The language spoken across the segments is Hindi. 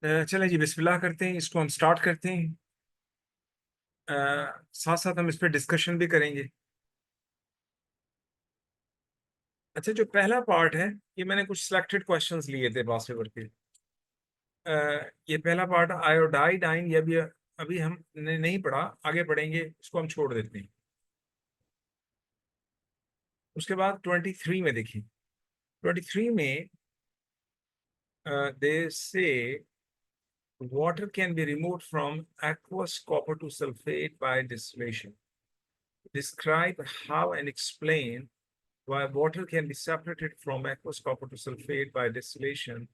चलें जी, बिस्मिल्लाह करते हैं, इसको हम स्टार्ट करते हैं। साथ साथ हम इस पर डिस्कशन भी करेंगे। अच्छा, जो पहला पार्ट है, ये मैंने कुछ सिलेक्टेड क्वेश्चंस लिए थे पास पेपर के। ये पहला पार्ट आयोडाइडाइन, ये अभी अभी हमने नहीं पढ़ा, आगे पढ़ेंगे, इसको हम छोड़ देते हैं। उसके बाद 23 में देखिए, 23 में दे से water can be removed from aqueous copper to sulfate by distillation. Describe how and explain why water can be separated from aqueous copper to sulfate by distillation.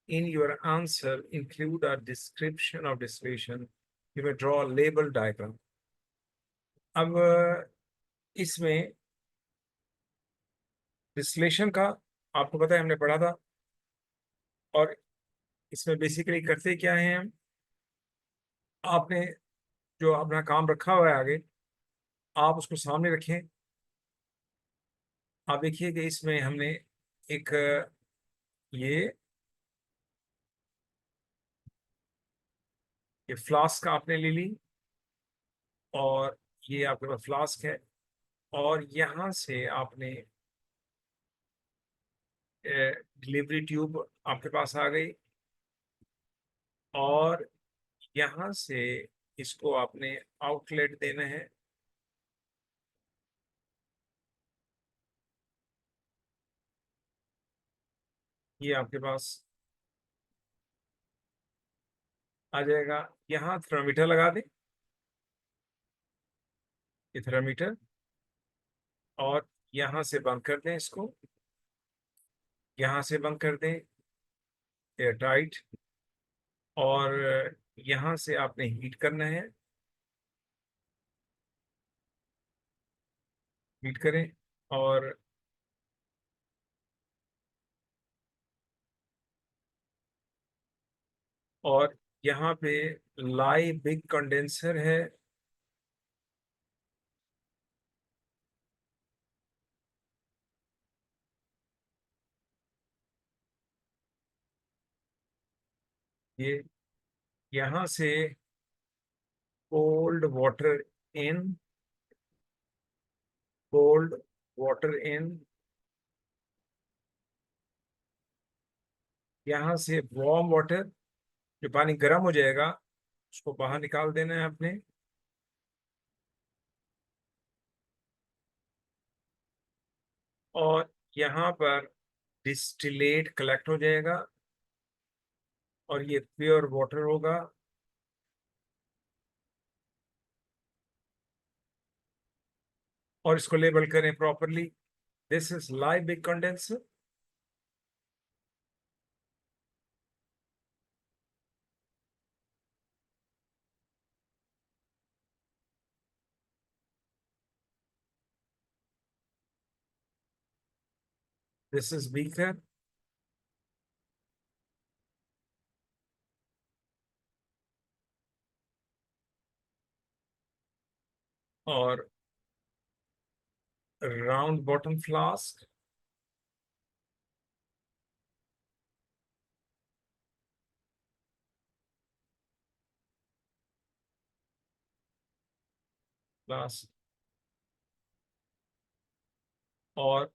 In your answer, include a description of distillation. You may draw a label diagram. अब इसमें डिस्टिलेशन का आपको पता है, हमने पढ़ा था। और इसमें बेसिकली करते क्या है हम, आपने जो अपना काम रखा हुआ है आगे, आप उसको सामने रखें। आप देखिए कि इसमें हमने एक ये फ्लास्क आपने ले ली, और ये आपके पास फ्लास्क है, और यहाँ से आपने डिलीवरी ट्यूब आपके पास आ गई, और यहाँ से इसको आपने आउटलेट देना है। ये आपके पास आ जाएगा। यहाँ थर्मामीटर लगा दें, ये थर्मामीटर, और यहाँ से बंद कर दें इसको, यहाँ से बंद कर दें एयर टाइट, और यहाँ से आपने हीट करना है। हीट करें, और यहाँ पे लाई बिग कंडेंसर है। ये यहाँ से cold water in, cold water in, यहाँ से वार्म वाटर, जो पानी गर्म हो जाएगा उसको बाहर निकाल देना है अपने। और यहाँ पर डिस्टिलेट कलेक्ट हो जाएगा, और ये प्योर वाटर होगा। और इसको लेबल करें properly, this is live big condenser, this is beaker, और राउंड बॉटम फ्लास्क, फ्लास्क, और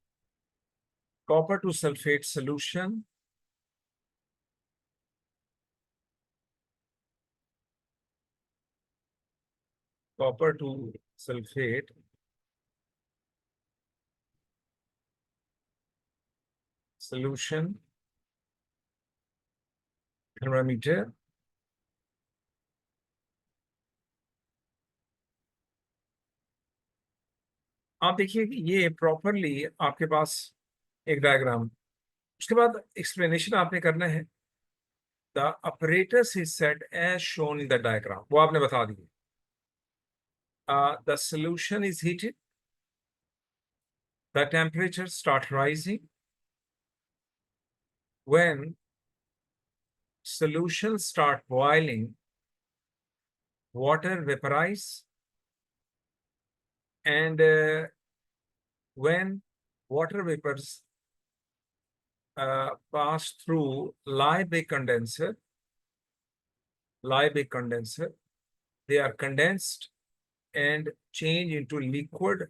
copper two sulphate solution, copper two sulphate solution, thermometer. आप देखिए कि ये प्रॉपरली आपके पास एक डायग्राम। उसके बाद एक्सप्लेनेशन आपने करना है। The apparatus is set as shown in the diagram, वो आपने बता दिए। The solution is heated, the temperature start rising. When solutions start boiling, water vaporize, and when water vapors pass through live condenser, Liebig condenser. They are condensed and change into liquid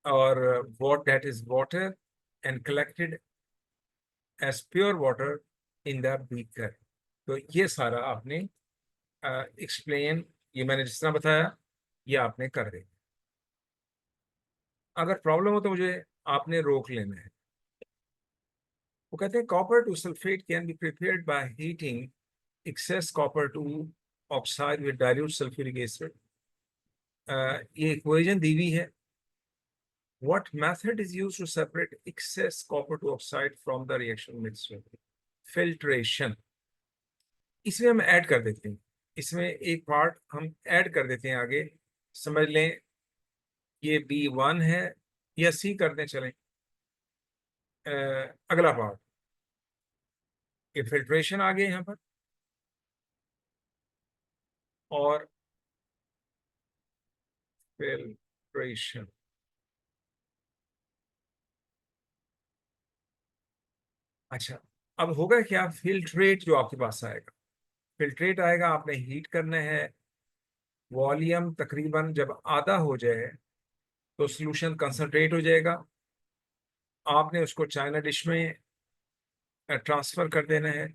or what that is water and collected as pure water in the beaker. तो ये सारा आपने एक्सप्लेन, ये मैंने जिस तरह बताया ये आपने कर दे। अगर प्रॉब्लम हो तो मुझे आपने रोक लेना है। वो कहते हैं copper two sulphate can be prepared by heating excess copper two oxide with dilute sulphuric acid. ये इक्वेशन दी हुई है। What method is used to separate excess copper to oxide from the reaction mixture? Filtration. इसमें हम ऐड कर देते हैं, इसमें एक पार्ट हम ऐड कर देते हैं आगे। समझ लें ये B1 है या C करते चलें। अगला पार्ट ये फिल्ट्रेशन आ गया यहाँ पर, और फिल्ट्रेशन। अच्छा, अब होगा क्या, फिल्ट्रेट जो आपके पास आएगा, फिल्ट्रेट आएगा, आपने हीट करना है। वॉल्यूम तकरीबन जब आधा हो जाए तो सॉल्यूशन कंसंट्रेट हो जाएगा। आपने उसको चाइना डिश में ट्रांसफर कर देना है।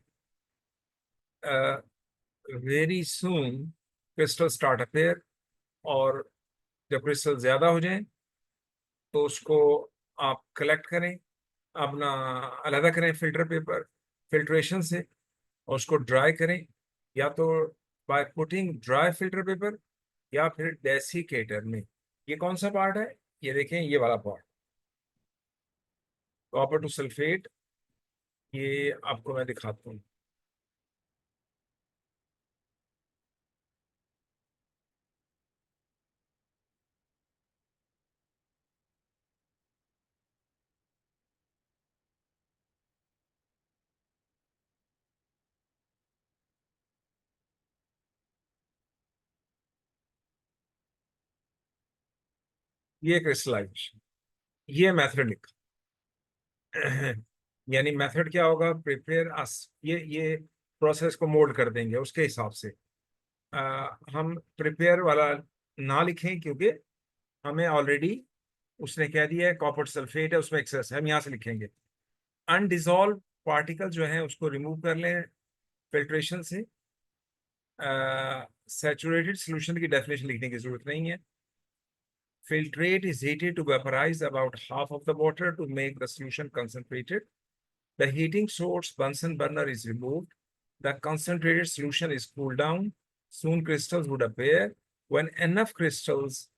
Very soon crystal start appear, और जब क्रिस्टल ज्यादा हो जाए तो उसको आप कलेक्ट करें, अपना अलग करें फिल्टर पेपर फिल्ट्रेशन से, और उसको ड्राई करें, या तो by putting dry filter paper या फिर डेसिकेटर में। ये कौन सा पार्ट है, ये देखें, ये वाला पार्ट कॉपर टू सल्फेट, ये आपको मैं दिखाता हूँ। ये क्रिस्टलाइजेशन, ये मेथड लिखा। यानी मेथड क्या होगा, प्रिपेयर अस, ये प्रोसेस को मोल्ड कर देंगे उसके हिसाब से। हम प्रिपेयर वाला ना लिखें क्योंकि हमें ऑलरेडी उसने कह दिया है कॉपर सल्फेट है, उसमें एक्सेस है, हम यहाँ से लिखेंगे। अनडिजॉल्व पार्टिकल जो है उसको रिमूव कर लें फिल्ट्रेशन से। सैचुरेटेड सोल्यूशन की डेफिनेशन लिखने की जरूरत नहीं है। Filtrate is heated to vaporize about half of the water to make the solution concentrated. The heating source Bunsen burner is removed. The concentrated solution is cooled down. Soon crystals would appear. When enough crystals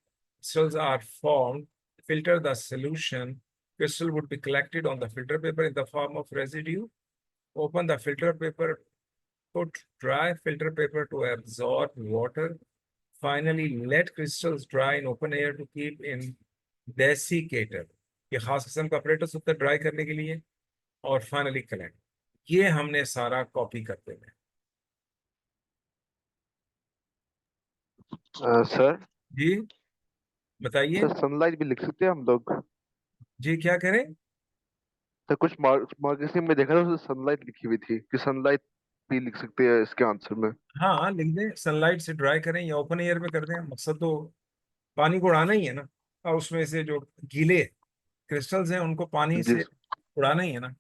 are formed, filter the solution. Crystal would be collected on the filter paper in the form of residue. Open the filter paper. Put dry filter paper to absorb water. Finally, let crystals dry in open air to keep in desiccator. ये खास किस्म का apparatus होता है ड्राई करने के लिए। और फाइनली कलेक्ट। ये हमने सारा कॉपी करते हैं। सर जी बताइए। सर सनलाइट भी लिख सकते हैं हम लोग। जी क्या करें। सर कुछ मार्केटिंग में देखा था उसमें सनलाइट लिखी हुई थी कि सनलाइट भी लिख सकते हैं इसके आंसर में। हाँ लिख दें, सनलाइट से ड्राई करें या ओपन एयर में कर दें, मकसद तो पानी को उड़ाना ही है ना, और उसमें से जो गीले क्रिस्टल्स हैं उनको पानी जी। से उड़ाना ही है ना।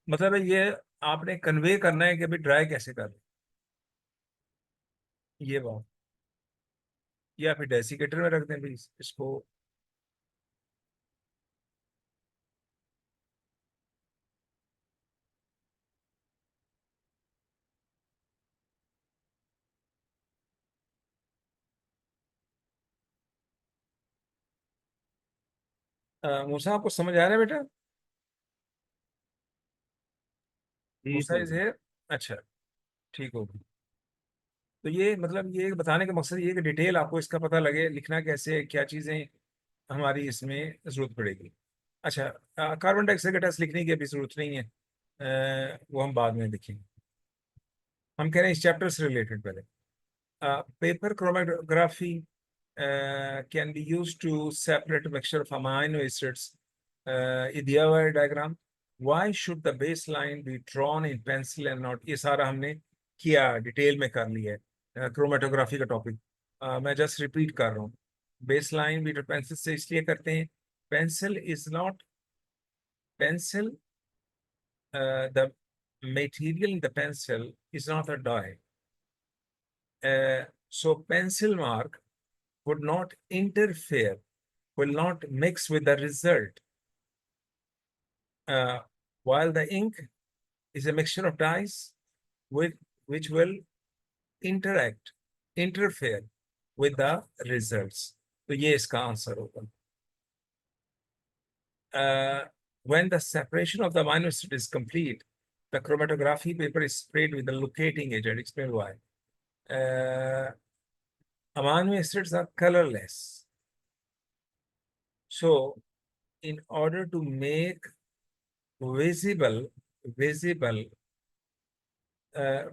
मतलब है ये आपने कन्वे करना है कि अभी ड्राई कैसे कर दें, ये बात। या फिर डेसिकेटर में रख दें भी इसको। मूसा आपको समझ आ रहा है बेटा। जी मूसा सर। इज है। अच्छा, ठीक होगा। तो ये मतलब ये बताने का मकसद ये कि डिटेल आपको इसका पता लगे, लिखना कैसे, क्या चीज़ें हमारी इसमें ज़रूरत पड़ेगी। अच्छा, कार्बन डाइऑक्साइड का टेस्ट लिखने की अभी ज़रूरत नहीं है, वो हम बाद में लिखेंगे। हम कह रहे हैं इस चैप्टर से रिलेटेड पहले। Paper chromatography can be use to separate mixture of amino acids. ये दिया हुआ है diagram. Why should the baseline be drawn in pencil and not? ये सारा हमने किया, डिटेल में कर लिया है, क्रोमेटोग्राफी का टॉपिक। मैं जस्ट रिपीट कर रहा हूँ। बेसलाइन भी पेंसिल से इसलिए करते हैं, pencil is not pencil, the material in the pencil is not a dye. So pencil mark would not interfere, will not mix with the result. Uh, while the ink is a mixture of dyes with which will interfere with the results. तो ये इसका आंसर होगा। When the separation of the amino acid is complete, the chromatography paper is sprayed with the locating agent. Explain why. Amino acids are colorless. So, in order to make visible,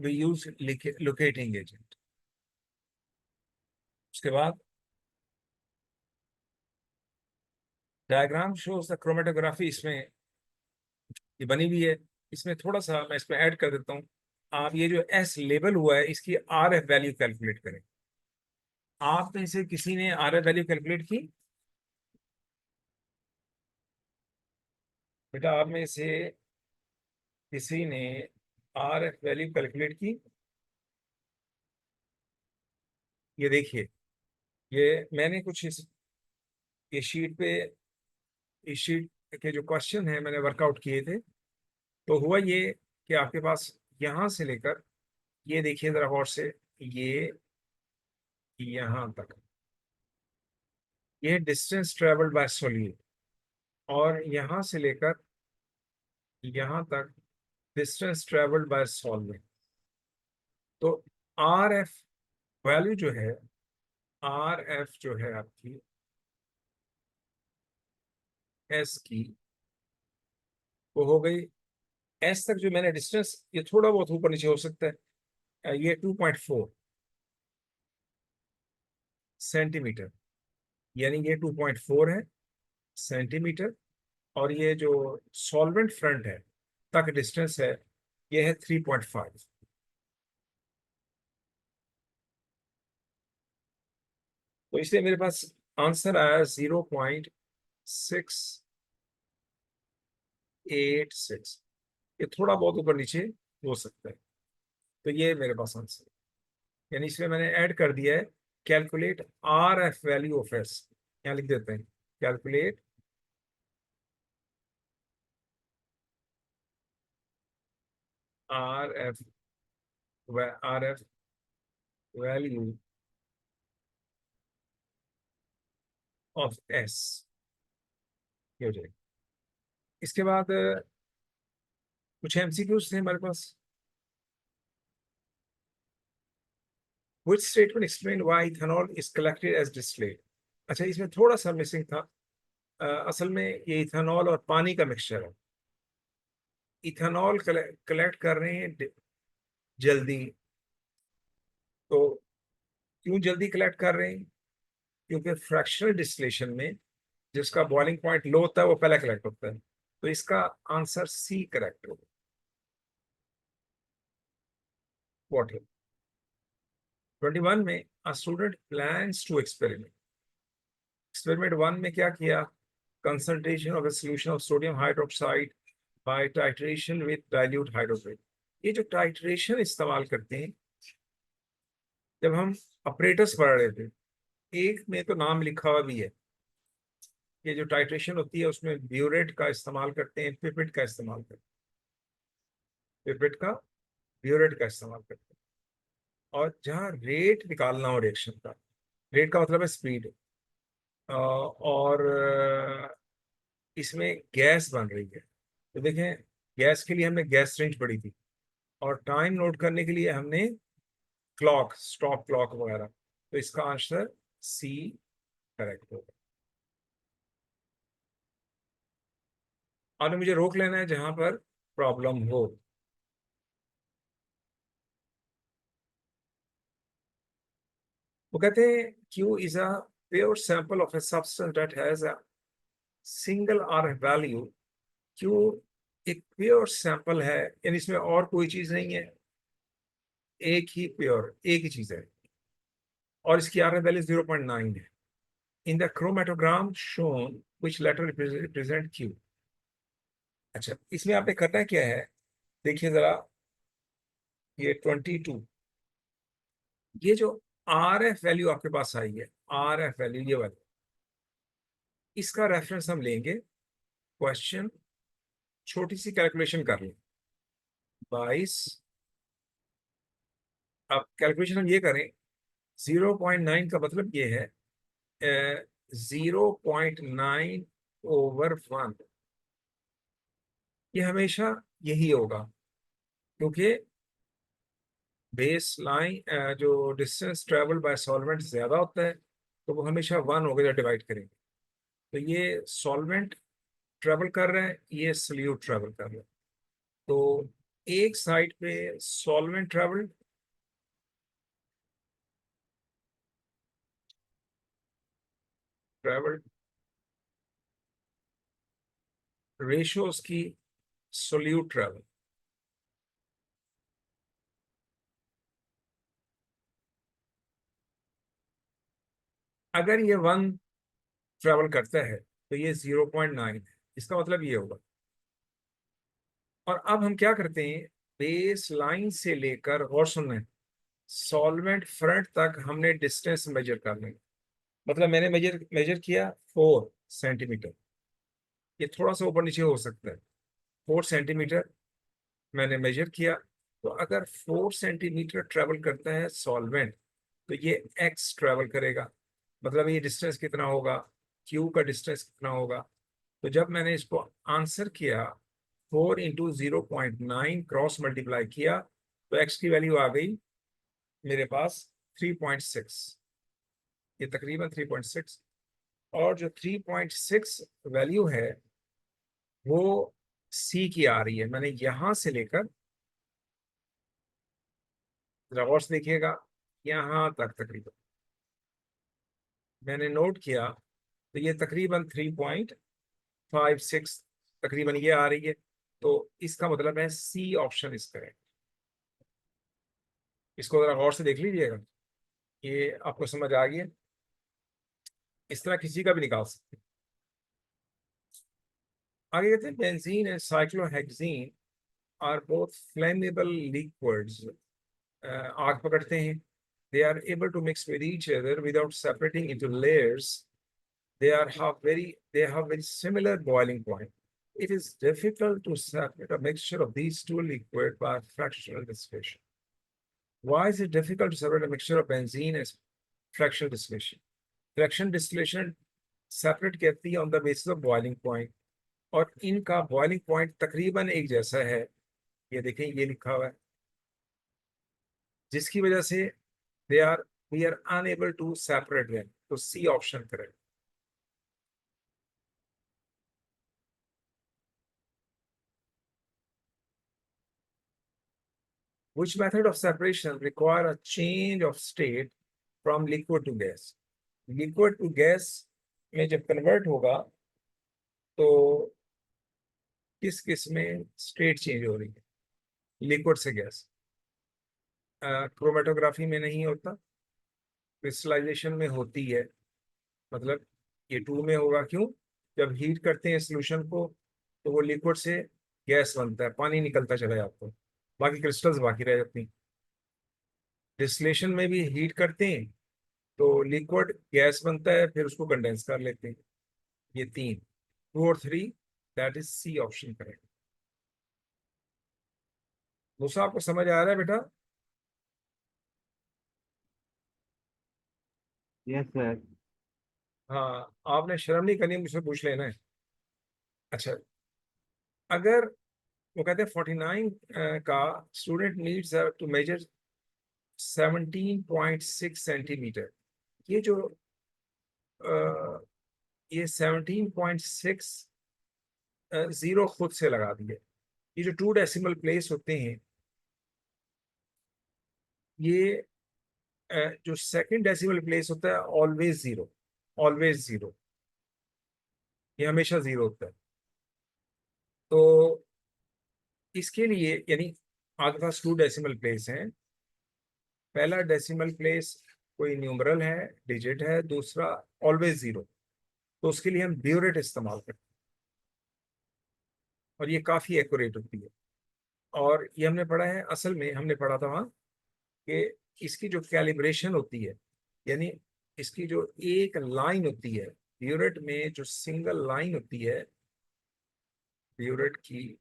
we use locating agent. उसके बाद diagram shows the chromatography, इसमें ये बनी हुई है। इसमें थोड़ा सा मैं इसमें ऐड कर देता हूँ। आप ये जो S लेबल हुआ है, इसकी RF वैल्यू कैलकुलेट करें। आप में से किसी ने RF वैल्यू कैलकुलेट की? बेटा आप में से किसी ने RF वैल्यू कैलकुलेट की? ये देखिए, ये मैंने कुछ ये शीट पे, इस शीट के जो क्वेश्चन है मैंने वर्कआउट किए थे। तो हुआ ये कि आपके पास यहां से लेकर, ये देखिए जरा गौर से, ये यहां तक, ये डिस्टेंस ट्रेवल्ड बाय सॉल्यूट, और यहां से लेकर यहां तक डिस्टेंस ट्रेवल्ड बाय सॉल्वेंट। तो आर एफ वैल्यू जो है, आर एफ जो है आपकी एस की, वो हो गई एस तक जो मैंने डिस्टेंस, ये थोड़ा बहुत ऊपर नीचे हो सकता है, ये 2.4 सेंटीमीटर, यानी ये 2.4 है सेंटीमीटर, और ये जो सॉल्वेंट फ्रंट है तक डिस्टेंस है, ये है 3.5। तो इसलिए मेरे पास आंसर आया 0.686। ये थोड़ा बहुत ऊपर नीचे हो सकता है। तो ये मेरे पास आंसर है, यानी इसमें मैंने ऐड कर दिया है calculate R F value of S. यहाँ लिख देते हैं calculate R F value of S, ये हो जाएगा। इसके बाद कुछ एमसीक्यूज थे हमारे पास। Which statement explain why ethanol is collected as distillate? अच्छा, इसमें थोड़ा सा मिसिंग था। असल में ये इथेनॉल और पानी का मिक्सचर है। इथेनॉल कलेक्ट कर रहे हैं जल्दी। तो क्यों जल्दी कलेक्ट कर रहे हैं? क्योंकि फ्रैक्शनल डिस्टिलेशन में जिसका बॉइलिंग पॉइंट लो होता है वो पहले कलेक्ट होता है। तो इसका आंसर सी करेक्ट होगा, वाटर। 21 में a student plans to experiment. Experiment 1 में क्या किया? Concentration of a solution of sodium hydroxide by titration with dilute hydrochloride। ये जो टाइट्रेशन इस्तेमाल करते हैं, जब हम ऑपरेटर्स पढ़ रहे थे, एक में तो नाम लिखा हुआ भी है, ये जो टाइट्रेशन होती है उसमें ब्यूरेट का इस्तेमाल करते हैं, पिपेट का इस्तेमाल करते हैं, पिपेट का, ब्यूरेट का इस्तेमाल करते हैं। और जहाँ रेट निकालना हो रिएक्शन का, रेट का मतलब है स्पीड, और इसमें गैस बन रही है। तो देखें, गैस के लिए हमने गैस रेंज पढ़ी थी, और टाइम नोट करने के लिए हमने क्लॉक, स्टॉप क्लॉक वगैरह। तो इसका आंसर सी करेक्ट होगा। और मुझे रोक लेना है जहां पर प्रॉब्लम हो। वो कहते हैं Q is a pure sample of a substance that has a single R value. Q एक प्योर सैंपल है, यानी इसमें और कोई चीज नहीं है, एक ही प्योर, एक ही चीज है, और इसकी आर वैल्यू 0.9 है। In the chromatogram shown which letter represent Q. अच्छा, इसमें आपने करना क्या है, देखिए जरा, ये 22, ये जो आर एफ वैल्यू आपके पास आई है, आर एफ वैल्यू ये वाली, इसका रेफरेंस हम लेंगे, क्वेश्चन, छोटी सी कैलकुलेशन कर लें, 22। अब कैलकुलेशन हम ये करें, 0.9 का मतलब ये है 0.9/1, ये हमेशा यही होगा, क्योंकि बेस लाइन जो डिस्टेंस ट्रेवल बाय सॉल्वेंट ज्यादा होता है, तो वो हमेशा 1 होगा जब डिवाइड करेंगे। तो ये सॉल्वेंट ट्रेवल कर रहा है, ये सल्यूट ट्रेवल कर रहा है, तो एक साइड पे सॉल्वेंट ट्रेवल रेशियो उसकी सोल्यूट ट्रेवल, अगर ये 1 ट्रेवल करता है तो ये 0.9 है, इसका मतलब ये होगा। और अब हम क्या करते हैं, बेस लाइन से लेकर, गौर सुनना है, सॉल्वेंट फ्रंट तक हमने डिस्टेंस मेजर कर लेंगे। मतलब मैंने मेजर मेजर किया 4 सेंटीमीटर, ये थोड़ा सा ऊपर नीचे हो सकता है, 4 सेंटीमीटर मैंने मेजर किया। तो अगर 4 सेंटीमीटर ट्रेवल करता है सॉल्वेंट, तो ये एक्स ट्रेवल करेगा, मतलब ये डिस्टेंस कितना होगा, क्यू का डिस्टेंस कितना होगा। तो जब मैंने इसको आंसर किया, 4 × 0.9 क्रॉस मल्टीप्लाई किया, तो एक्स की वैल्यू आ गई मेरे पास 3.6, ये तकरीबन 3.6। और जो 3.6 वैल्यू है वो सी की आ रही है, मैंने यहां से लेकर, जरा गौर से देखिएगा, यहां तक तकरीबन मैंने नोट किया, तो ये तकरीबन 3.56 तकरीबन ये आ रही है। तो इसका मतलब है सी ऑप्शन इसका है। इसको जरा गौर से देख लीजिएगा, ये आपको समझ आ गई है, इस तरह किसी का भी निकाल सकते हैं। आगे कहते हैं benzene and cyclohexene are both flammable liquids, आग पकड़ते हैं, they are able to mix with each other without separating into layers. They have very similar boiling point. It is difficult to separate a mixture of these two liquids by fractional distillation. Why is it difficult to separate a mixture of benzene as fractional distillation? Fractional distillation separate कहती है on the basis of boiling point, और इनका boiling point तकरीबन एक जैसा है, ये देखें ये लिखा हुआ है, जिसकी वजह से we are unable to separate them. तो C option करें। Which method of separation require a change of state from liquid to gas? Liquid to gas में जब कन्वर्ट होगा तो किस किस में स्टेट चेंज हो रही है, लिक्विड से गैस। क्रोमेटोग्राफी में नहीं होता, क्रिस्टलाइजेशन में होती है, मतलब ये 2 में होगा, क्यों, जब हीट करते हैं सोल्यूशन को तो वो लिक्विड से गैस बनता है, पानी निकलता चला जाता है, बाकी क्रिस्टल्स बाकी रह जाती हैं। डिस्टिलेशन में भी हीट करते हैं तो लिक्विड गैस बनता है, फिर उसको कंडेंस कर लेते हैं। ये 3, 2 और 3, that is C option correct. दूसरा आपको समझ आ रहा है बेटा? Yes sir. हाँ, आपने शर्म नहीं करनी, मुझसे पूछ लेना है। अच्छा, अगर वो कहते हैं 49 का student needs to measure 17.6 centimetre, ये जो ये 17.6 जीरो खुद से लगा दिए, ये जो 2 डेसिमल प्लेस होते हैं, ये जो सेकंड डेसिमल प्लेस होता है ऑलवेज जीरो, ऑलवेज जीरो, ये हमेशा जीरो होता है। तो इसके लिए यानी आपके पास 2 डेसिमल प्लेस हैं। पहला डेसिमल प्लेस कोई न्यूमरल है, डिजिट है, दूसरा ऑलवेज 0, तो उसके लिए हम ब्यूरेट इस्तेमाल करते हैं और ये काफ़ी एक्यूरेट होती है। और ये हमने पढ़ा है, असल में हमने पढ़ा था वहाँ कि इसकी जो कैलिब्रेशन होती है, यानी इसकी जो एक लाइन होती है, ब्यूरेट में जो सिंगल लाइन होती है, ब्यूरेट की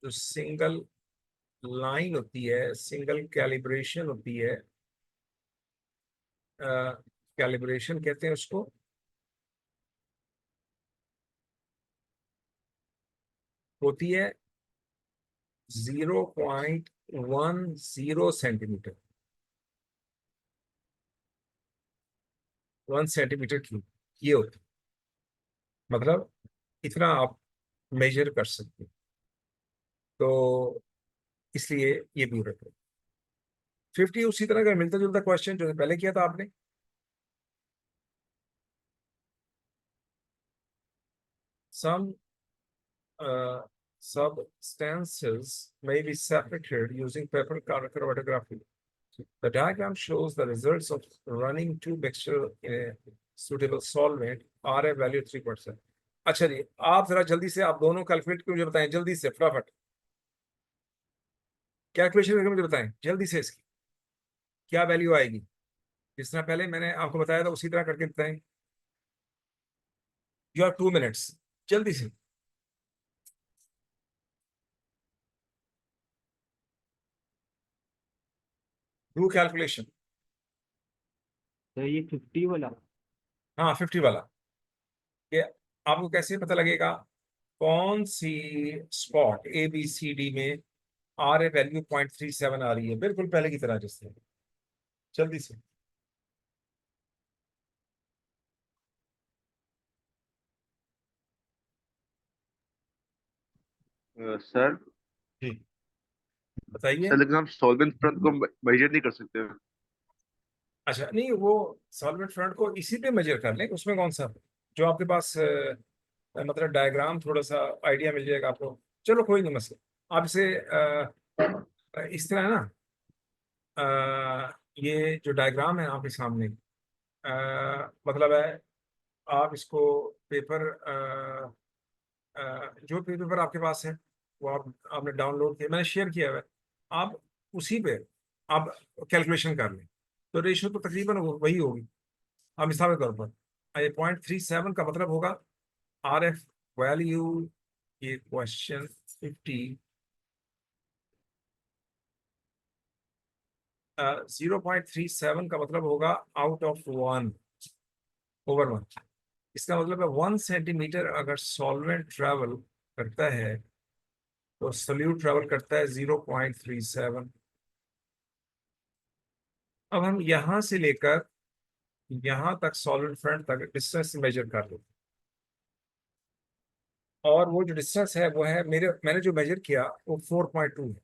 जो सिंगल लाइन होती है, सिंगल कैलिब्रेशन होती है, कैलिब्रेशन कहते हैं उसको, होती है 0.10 सेंटीमीटर, 1 सेंटीमीटर क्यूब, ये होती है। मतलब इतना आप मेजर कर सकते हैं, तो इसलिए ये ब्यूरेट है। 50 उसी तरह का मिलता जुलता क्वेश्चन जो पहले किया था आपने। Some substances may be separated using paper chromatography. The diagram shows the results of running two mixture in a suitable solvent. RA value 3%. अच्छा जी, आप जरा जल्दी से आप दोनों कैलकुलेट करके मुझे बताएं, जल्दी से फटाफट कैलकुलेशन करके मुझे बताएं जल्दी से, इसकी क्या वैल्यू आएगी। जिस तरह पहले मैंने आपको बताया था उसी तरह करके बताएं। यू हैव 2 मिनट्स, जल्दी से। Do calculation. तो ये 50 वाला। हाँ 50 वाला। ये आपको कैसे पता लगेगा कौन सी स्पॉट ABCD में RA वैल्यू 0.37 आ रही है, बिल्कुल पहले की तरह जैसे। जल्दी से। सर जी बताइए। सर लेकिन हम सॉल्वेंट फ्रंट को मेजर नहीं कर सकते। अच्छा नहीं, वो सॉल्वेंट फ्रंट को इसी पे मेजर कर लें, उसमें कौन सा जो आपके पास मतलब डायग्राम थोड़ा सा आइडिया मिल जाएगा आपको। चलो कोई नहीं मसला, आप इसे इस तरह है ना, ये जो डायग्राम है आपके सामने, मतलब है आप इसको पेपर जो पेपर आपके पास है वो आपने डाउनलोड किया, मैंने शेयर किया हुआ है, आप उसी पे आप कैलकुलेशन कर लें, तो रेशियो तो तकरीबन वही होगी। अब मिसाल के तौर पर ये 0.37 का मतलब होगा RF वैल्यू, ये क्वेश्चन 50, 0.37 का मतलब होगा आउट ऑफ 1/1। इसका मतलब है 1 सेंटीमीटर अगर सॉल्वेंट ट्रेवल करता है तो सल्यूट ट्रेवल करता है 0.37। अब हम यहां से लेकर यहां तक सॉल्वेंट फ्रंट तक डिस्टेंस मेजर कर लेते हैं, और वो जो डिस्टेंस है वो है मैंने जो मेजर किया वो 4.2 है।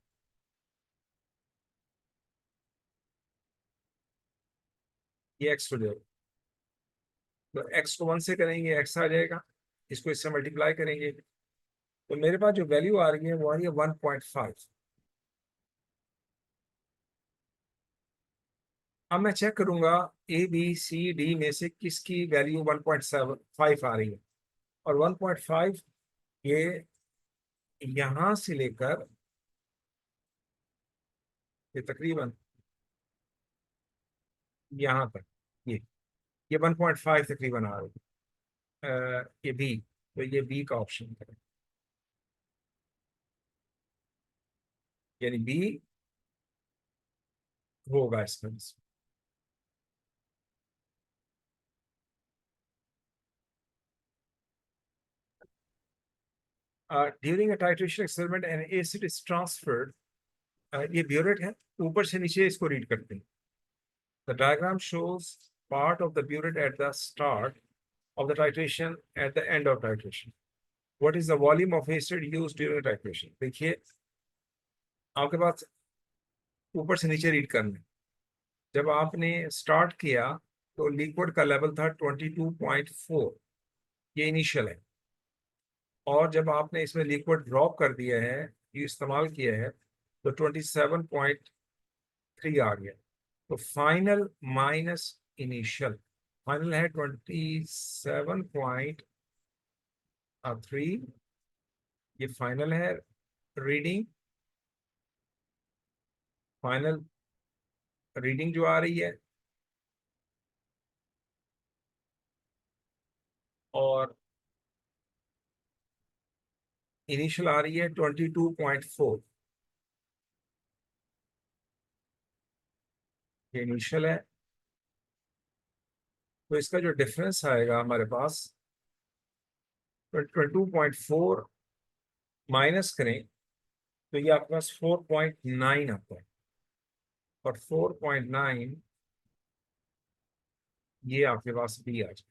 ये एक्स हो जाएगा, तो एक्स को 1 से करेंगे एक्स आ जाएगा, इसको इससे मल्टीप्लाई करेंगे, तो मेरे पास जो वैल्यू आ रही है वो आ रही है 1.5। अब मैं चेक करूंगा ABCD में से किसकी वैल्यू 1.75 आ रही है, और 1.5 ये यहां से लेकर ये तकरीबन यहां तक, ये 1.5 तकरीबन आ रही है। ये बी, तो ये बी का ऑप्शन है, यानी बी होगा इसमें। During a titration experiment N acid is transferred, ये ब्यूरेट है, ऊपर से नीचे इसको रीड करते हैं। The diagram shows part of the burette at the start of the titration at the end of titration. What is the volume of acid used during titration? देखिए आपके पास ऊपर से नीचे रीड करना है। जब आपने स्टार्ट किया तो लिक्विड का लेवल था 22.4, ये इनिशियल है। और जब आपने इसमें लिक्विड ड्रॉप कर दिया है, ये इस्तेमाल किया है, तो 27.3 आ गया। तो फाइनल माइनस इनिशियल, फाइनल है 27.3, ये फाइनल है रीडिंग, फाइनल रीडिंग जो आ रही है, और इनिशियल आ रही है 22.4। ये इनिशियल है, तो इसका जो डिफरेंस आएगा हमारे पास 22.4 माइनस करें तो ये आपके पास 4.9 आता है, और 4.9 ये आपके पास बी आ जाए।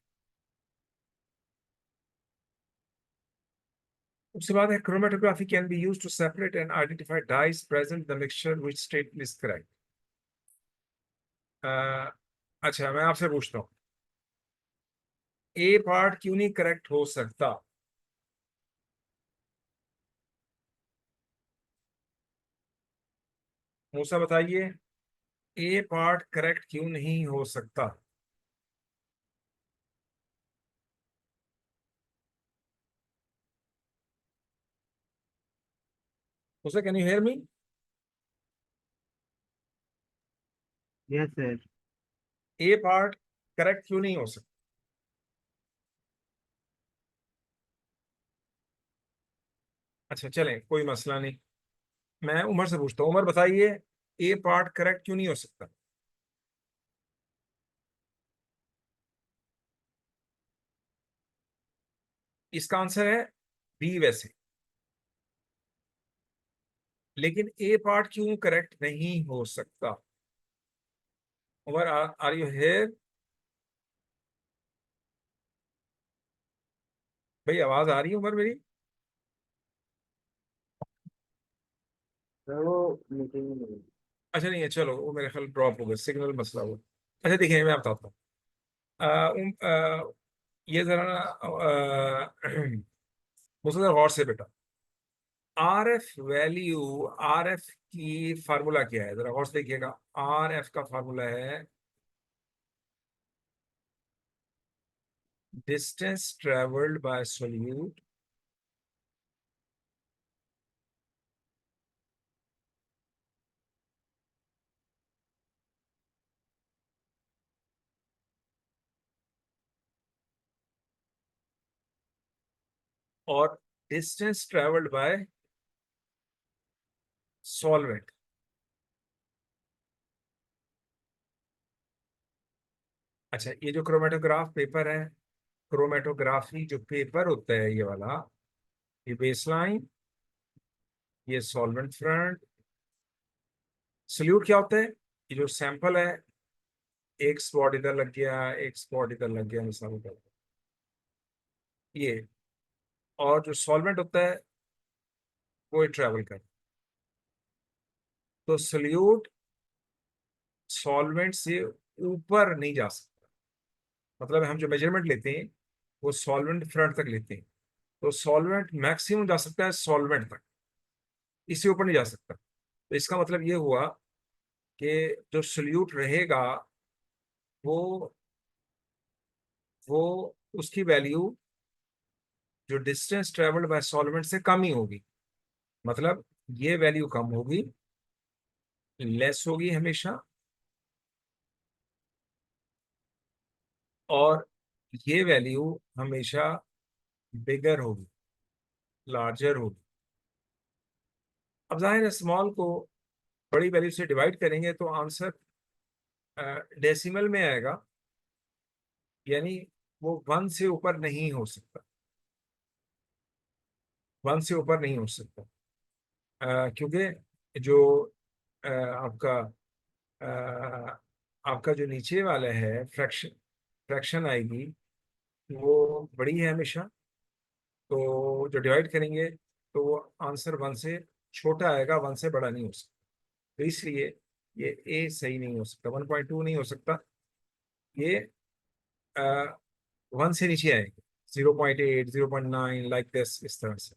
उसके बाद है chromatography can be used to separate and identify dyes present the mixture which statement is correct. अच्छा, मैं आपसे पूछता हूँ, ए पार्ट क्यों नहीं करेक्ट हो सकता? मूसा बताइए, ए पार्ट करेक्ट क्यों नहीं हो सकता? Musa, can you hear me? Yes sir. A part correct क्यों नहीं हो सकता? अच्छा चलें, कोई मसला नहीं। मैं उमर से पूछता हूँ, उमर बताइए, ए पार्ट करेक्ट क्यों नहीं हो सकता? इसका आंसर है बी वैसे, लेकिन ए पार्ट क्यों करेक्ट नहीं हो सकता? Umar, are you here? भाई आवाज आ रही है उमर मेरी? सर वो मीटिंग में नहीं। अच्छा नहीं है, चलो वो मेरे ख्याल ड्रॉप हो गया, सिग्नल मसला हुआ। अच्छा देखिए, मैं बताता हूँ। ये जरा ना मुझसे जरा गौर से बेटा, R F value, R F की फार्मूला क्या है, जरा गौर से देखिएगा। आर एफ का फार्मूला है डिस्टेंस ट्रेवल्ड बाय सोल्यूट और डिस्टेंस ट्रेवल्ड बाय सॉल्वेंट। अच्छा, ये जो क्रोमेटोग्राफ पेपर है, क्रोमेटोग्राफी जो पेपर होता है ये वाला, ये बेसलाइन, ये सॉल्वेंट फ्रंट, सोल्यूट क्या होता है? ये जो सैंपल है, एक स्पॉट इधर लग गया, एक स्पॉट इधर लग गया, मिसाल के तौर पे ये। और जो सॉल्वेंट होता है वो ट्रेवल कर, तो सोल्यूट सॉल्वेंट से ऊपर नहीं जा सकता। मतलब हम जो मेजरमेंट लेते हैं वो सॉल्वेंट फ्रंट तक लेते हैं, तो सॉल्वेंट मैक्सिमम जा सकता है सॉल्वेंट तक, इससे ऊपर नहीं जा सकता। तो इसका मतलब ये हुआ कि जो सोल्यूट रहेगा वो वो उसकी वैल्यू जो डिस्टेंस ट्रेवल्ड बाय सॉल्वेंट से कम ही होगी। मतलब ये वैल्यू कम होगी, लेस होगी हमेशा, और ये वैल्यू हमेशा बिगर होगी, लार्जर होगी। अब जाहिर है स्मॉल को बड़ी वैल्यू से डिवाइड करेंगे तो आंसर डेसिमल में आएगा, यानी वो 1 से ऊपर नहीं हो सकता, 1 से ऊपर नहीं हो सकता। क्योंकि जो आपका आपका जो नीचे वाला है फ्रैक्शन, फ्रैक्शन आएगी वो बड़ी है हमेशा, तो जो डिवाइड करेंगे तो वो आंसर 1 से छोटा आएगा, 1 से बड़ा नहीं हो सकता। तो इसलिए ये ए सही नहीं हो सकता, 1.2 नहीं हो सकता, ये 1 से नीचे आएगा, 0.8, 0.9 लाइक दिस, इस तरह से।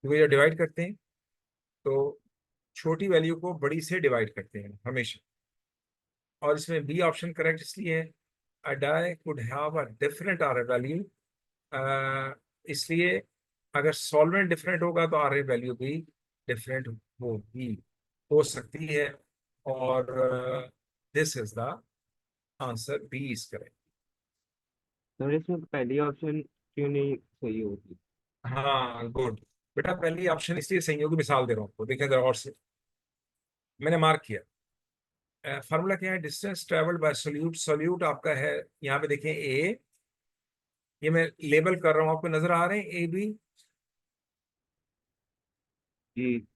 क्योंकि जब डिवाइड करते हैं तो छोटी वैल्यू को बड़ी से डिवाइड करते हैं हमेशा। और इसमें बी ऑप्शन करेक्ट इसलिए है, a dye could have a different R value, इसलिए अगर सॉल्वेंट डिफरेंट होगा तो आर वैल्यू भी डिफरेंट होगी, हो सकती है। और this is the answer, B is correct. Sir इसमें पहली ऑप्शन क्यों नहीं सही होती? हाँ गुड बेटा, पहली ऑप्शन इसलिए सही होगी, मिसाल दे रहा हूँ आपको, देखें जरा और से, मैंने मार्क किया। फार्मूला क्या है, distance travelled by solute. Solute आपका है यहाँ पे देखें ए, ये मैं लेबल कर रहा हूँ, आपको नजर आ रहे हैं ए बी। जी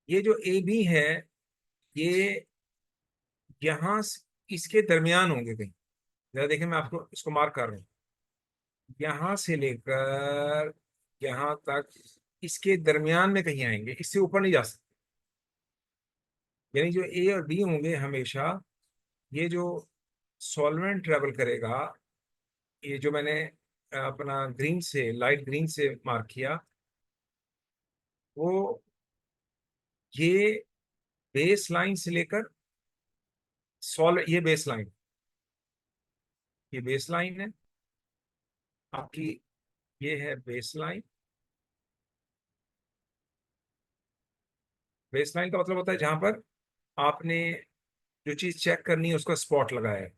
ये जो ए बी है, ये यहाँ इसके दरमियान होंगे कहीं। जरा देखें, मैं आपको इसको मार्क कर रहा हूँ, यहाँ से लेकर यहाँ तक इसके दरमियान में कहीं आएंगे, इससे ऊपर नहीं जा सकते। यानी जो ए और बी होंगे हमेशा, ये जो सॉल्वेंट ट्रेवल करेगा, ये जो मैंने अपना ग्रीन से, लाइट ग्रीन से मार्क किया, वो ये बेस लाइन से लेकर ये बेस लाइन, ये बेस लाइन है आपकी, ये है बेस लाइन। बेस लाइन का मतलब होता है जहां पर आपने जो चीज चेक करनी है उसका स्पॉट लगाया है,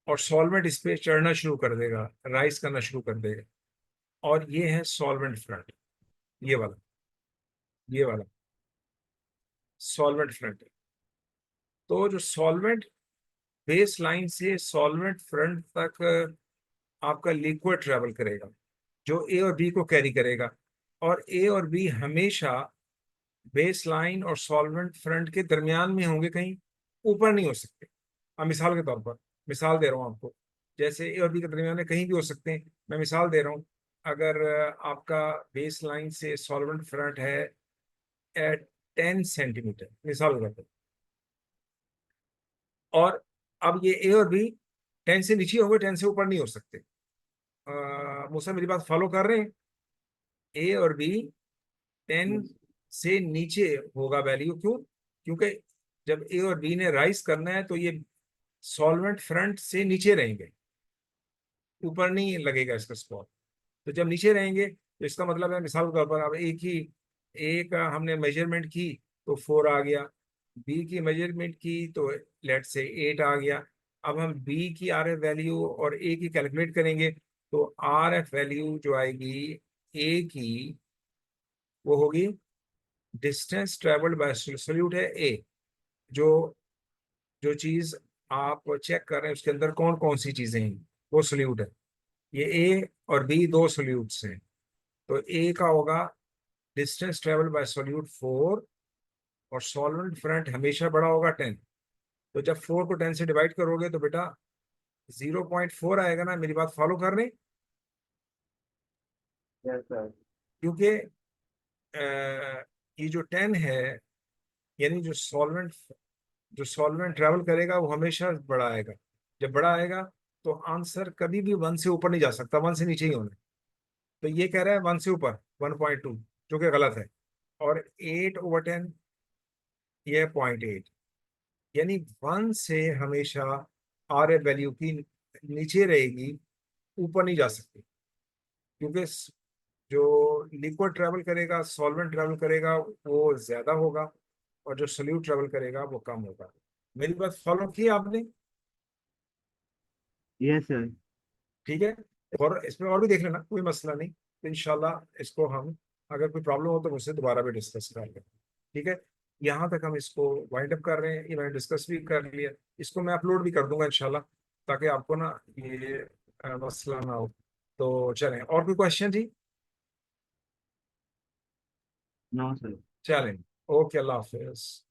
और सॉल्वेंट इस पे चढ़ना शुरू कर देगा, राइज करना शुरू कर देगा। और ये है सॉल्वेंट फ्रंट, ये वाला, ये वाला सॉल्वेंट फ्रंट है। तो जो सॉल्वेंट बेस लाइन से सॉल्वेंट फ्रंट तक आपका लिक्विड ट्रेवल करेगा, जो ए और बी को कैरी करेगा। और ए और बी हमेशा बेस लाइन और सॉल्वेंट फ्रंट के दरमियान में होंगे, कहीं ऊपर नहीं हो सकते। अब मिसाल के तौर पर, मिसाल दे रहा हूँ आपको, जैसे ए और बी के दरमियान में कहीं भी हो सकते हैं। मैं मिसाल दे रहा हूँ, अगर आपका बेस लाइन से सॉल्वेंट फ्रंट है एट 10 सेंटीमीटर, मिसाल करते हैं, और अब ये ए और बी 10 से नीचे होंगे, 10 से ऊपर नहीं हो सकते। मूसा मेरी बात फॉलो कर रहे हैं? ए और बी 10 से नीचे होगा वैल्यू, क्यों? क्योंकि जब ए और बी ने राइज करना है तो ये सॉल्वेंट फ्रंट से नीचे रहेंगे, ऊपर नहीं लगेगा इसका स्पॉट। तो जब नीचे रहेंगे तो इसका मतलब है, मिसाल के तौर पर, अब एक ही ए का हमने मेजरमेंट की तो 4 आ गया, बी की मेजरमेंट की तो लेट से 8 आ गया। अब हम बी की आर एफ वैल्यू और ए की कैलकुलेट करेंगे, तो आर एफ वैल्यू जो आएगी ए की, वो होगी डिस्टेंस ट्रेवल्ड बाय सोल्यूट है ए। जो जो चीज आप चेक कर रहे हैं उसके अंदर कौन कौन सी चीजें हैं, वो सोल्यूट है। ये ए और बी दो सोल्यूट्स हैं, तो ए का होगा डिस्टेंस ट्रेवल बाय सोल्यूट 4, और सॉल्वेंट फ्रंट हमेशा बड़ा होगा 10। तो जब 4 को 10 से डिवाइड करोगे तो बेटा 0.4 आएगा ना, मेरी बात फॉलो कर रहे हैं? Yes sir. क्योंकि ये जो 10 है, यानी जो सॉल्वेंट ट्रेवल करेगा वो हमेशा बड़ा आएगा। जब बड़ा आएगा तो आंसर कभी भी 1 से ऊपर नहीं जा सकता, 1 से नीचे ही होना है। तो ये कह रहा है 1 से ऊपर 1.2, जो कि गलत है। और 8/10 ये 0.8, यानी 1 से हमेशा आर ए वैल्यू की नीचे रहेगी, ऊपर नहीं जा सकती। क्योंकि जो लिक्विड ट्रेवल करेगा, सॉल्वेंट ट्रेवल करेगा, वो ज्यादा होगा, और जो सोल्यूट ट्रेवल करेगा वो कम होगा। मेरी बात फॉलो की आपने? Yes sir. ठीक है, और इसमें और भी देख लेना, कोई मसला नहीं। तो इंशाल्लाह इसको हम, अगर कोई प्रॉब्लम हो तो मुझसे दोबारा भी डिस्कस कर लें। ठीक है, यहाँ तक हम इसको वाइंड अप कर रहे हैं, ये मैंने डिस्कस भी कर लिया, इसको मैं अपलोड भी कर दूंगा इंशाल्लाह, ताकि आपको ना ये मसला ना हो। तो चलें, और कोई क्वेश्चन जी? No sir. चलें, ओके, अल्लाह हाफिज।